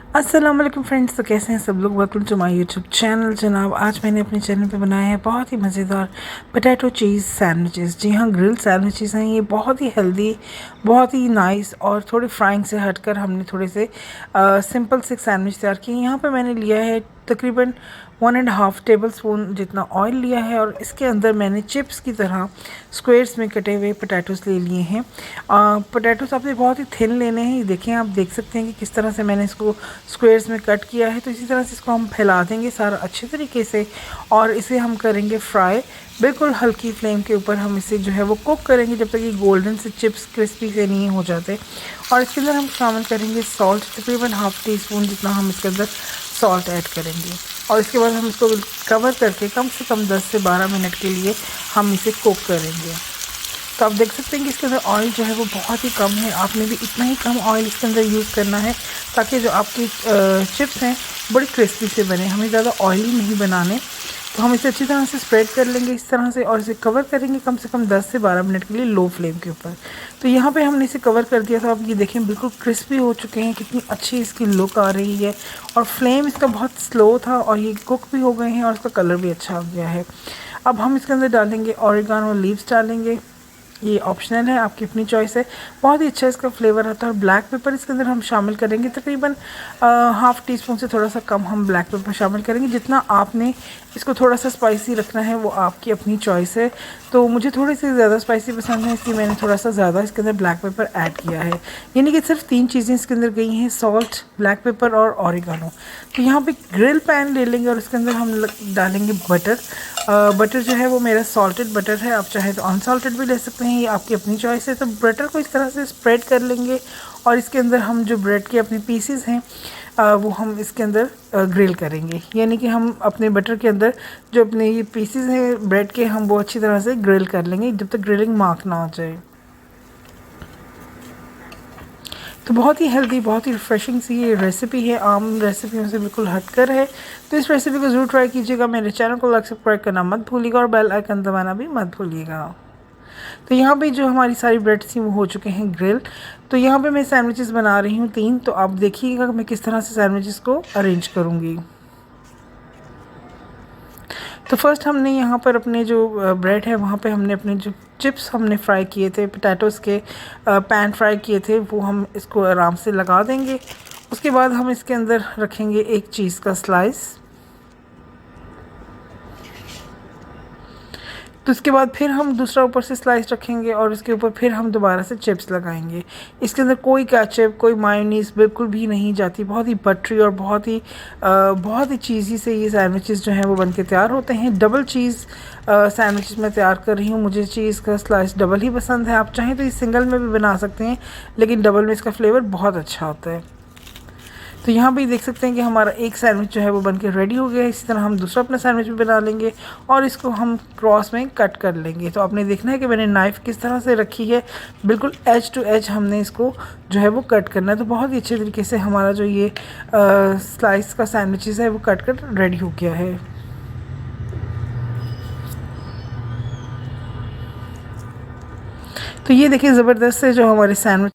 अस्सलाम वालेकुम फ्रेंड्स। तो कैसे हैं सब लोग। Welcome to my YouTube channel. जनाब आज मैंने अपने चैनल पे बनाया है बहुत ही मज़ेदार पोटैटो चीज़ सैंडविचेस। जी हाँ, ग्रिल सैंडविचेस हैं। ये बहुत ही हेल्दी, बहुत ही नाइस और थोड़े फ्राइंग से हटकर हमने थोड़े से सिंपल से सैंडविच तैयार किए। यहाँ पे मैंने लिया है तकरीबन 1.5 टेबल स्पून जितना ऑयल लिया है और इसके अंदर मैंने चिप्स की तरह स्क्वेयर्स में कटे हुए पोटैटोज़ ले लिए हैं। पोटैटोज़ आपने बहुत ही थिन लेने हैं। ये देखें, आप देख सकते हैं कि किस तरह से मैंने इसको स्क्वेयर्स में कट किया है। तो इसी तरह से इसको हम फैला देंगे सारा अच्छे तरीके से और इसे हम करेंगे फ्राई। बिल्कुल हल्की फ्लेम के ऊपर हम इसे जो है वो कुक करेंगे जब तक ये गोल्डन से चिप्स क्रिस्पी से नहीं हो जाते। और इसके अंदर हम शामिल करेंगे सॉल्ट, तकरीबन हाफ़ टी स्पून जितना हम इसके अंदर सॉल्ट ऐड करेंगे। और इसके बाद हम इसको कवर करके कम से कम 10 से 12 मिनट के लिए हम इसे कुक करेंगे। तो आप देख सकते हैं कि इसके अंदर ऑयल जो है वो बहुत ही कम है। आपने भी इतना ही कम ऑयल इसके अंदर यूज़ करना है ताकि जो आपकी चिप्स हैं बड़ी क्रिस्पी से बने। हमें ज़्यादा ऑयली नहीं बनाने। तो हम इसे अच्छी तरह से स्प्रेड कर लेंगे इस तरह से और इसे कवर करेंगे कम से कम 10 से 12 मिनट के लिए लो फ्लेम के ऊपर। तो यहाँ पे हमने इसे कवर कर दिया। तो आप ये देखें बिल्कुल क्रिस्पी हो चुके हैं, कितनी अच्छी इसकी लुक आ रही है और फ्लेम इसका बहुत स्लो था और ये कुक भी हो गए हैं और इसका कलर भी अच्छा आ गया है। अब हम इसके अंदर डालेंगे ऑरिगानो लीव्स डालेंगे। ये ऑप्शनल है, आपकी अपनी चॉइस है। बहुत ही अच्छा इसका फ्लेवर आता है। और ब्लैक पेपर इसके अंदर हम शामिल करेंगे तकरीबन हाफ़ टी स्पून से थोड़ा सा कम हम ब्लैक पेपर शामिल करेंगे। जितना आपने इसको थोड़ा सा स्पाइसी रखना है वो आपकी अपनी चॉइस है। तो मुझे थोड़ी सी ज़्यादा स्पाइसी पसंद है, इसलिए मैंने थोड़ा सा ज़्यादा इसके अंदर ब्लैक पेपर ऐड किया है। यानी कि सिर्फ 3 चीज़ें इसके अंदर गई हैं, सॉल्ट, ब्लैक पेपर और ऑरिगानो। तो यहाँ पे ग्रिल पैन ले लेंगे और इसके अंदर हम डालेंगे बटर। बटर जो है वो मेरा सॉल्टेड बटर है, आप चाहे तो अनसॉल्टेड भी ले सकते हैं, ये आपकी अपनी चॉइस है। तो बटर को इस तरह से स्प्रेड कर लेंगे और इसके अंदर हम जो ब्रेड के अपने पीसेस हैं वो हम इसके अंदर ग्रिल करेंगे। यानी कि हम अपने बटर के अंदर जो अपने ये पीसेस हैं ब्रेड के, हम वो अच्छी तरह से ग्रिल कर लेंगे जब तक ग्रिलिंग मार्क ना हो जाए। तो बहुत ही हेल्दी, बहुत ही रिफ्रेशिंग सी ये रेसिपी है, आम रेसिपियों से बिल्कुल हटकर है। तो इस रेसिपी को ज़रूर ट्राई कीजिएगा। मेरे चैनल को लाइक सब्सक्राइब करना मत भूलिएगा और बेल आइकन दबाना भी मत भूलिएगा। तो यहाँ पे जो हमारी सारी ब्रेड्स थी वो हो चुके हैं ग्रिल। तो यहाँ पे मैं सैंडविचेस बना रही हूँ 3। तो आप देखिएगा मैं किस तरह से सैंडविचेस को अरेंज करूँगी। तो फर्स्ट हमने यहाँ पर अपने जो ब्रेड है वहाँ पे हमने अपने जो चिप्स हमने फ्राई किए थे, पोटैटोज़ के पैन फ्राई किए थे, वो हम इसको आराम से लगा देंगे। उसके बाद हम इसके अंदर रखेंगे एक चीज़ का स्लाइस। तो इसके बाद फिर हम दूसरा ऊपर से स्लाइस रखेंगे और इसके ऊपर फिर हम दोबारा से चिप्स लगाएंगे। इसके अंदर कोई केचप, कोई मायोनीज़ बिल्कुल भी नहीं जाती। बहुत ही बटरी और बहुत ही चीज़ी से ये सैंडविचेस जो हैं वो बनके तैयार होते हैं। डबल चीज़ सैंडविचेस मैं तैयार कर रही हूँ। मुझे चीज़ का स्लाइस डबल ही पसंद है। आप चाहें तो इस सिंगल में भी बना सकते हैं, लेकिन डबल में इसका फ्लेवर बहुत अच्छा होता है। तो यहाँ पे देख सकते हैं कि हमारा एक सैंडविच जो है वो बनके रेडी हो गया है। इसी तरह हम दूसरा अपना सैंडविच भी बना लेंगे और इसको हम क्रॉस में कट कर लेंगे। तो आपने देखना है कि मैंने नाइफ़ किस तरह से रखी है, बिल्कुल एज टू एज हमने इसको जो है वो कट करना है। तो बहुत ही अच्छे तरीके से हमारा जो ये स्लाइस का सैंडविचेस है वो कट कर रेडी हो गया है। तो ये देखिए ज़बरदस्त से जो हमारे सैंडविच